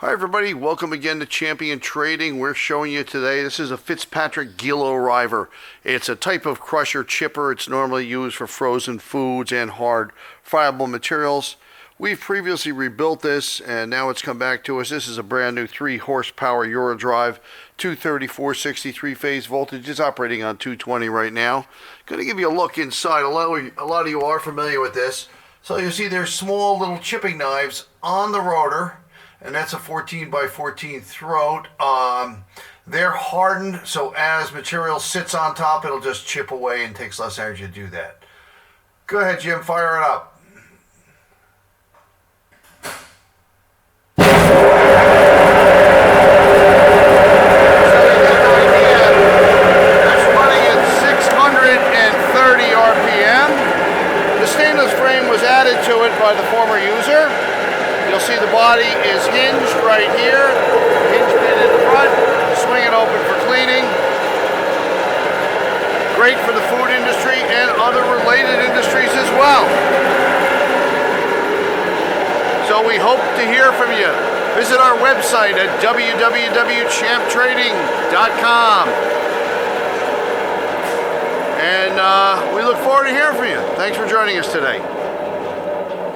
Hi everybody, welcome again to Champion Trading. We're showing you today, this is a Fitzpatrick Guilo River. It's a type of crusher chipper. It's normally used for frozen foods and hard friable materials. We've previously rebuilt this and now it's come back to us. This is a brand new 3 horsepower Eurodrive, 234 63 phase voltage. It's operating on 220 right now. Going to give you a look inside. A lot of you are familiar with this. So you see there's small little chipping knives on the rotor. And that's a 14 by 14 throat. They're hardened, so as material sits on top, it'll just chip away and takes less energy to do that. Go ahead, Jim, fire it up. That's running at 630 RPM. The stainless frame was added to it by the former user. You'll see the body is hinged right here, hinge pin in the front, swing it open for cleaning. Great for the food industry and other related industries as well. So we hope to hear from you. Visit our website at www.champtrading.com. And we look forward to hearing from you. Thanks for joining us today.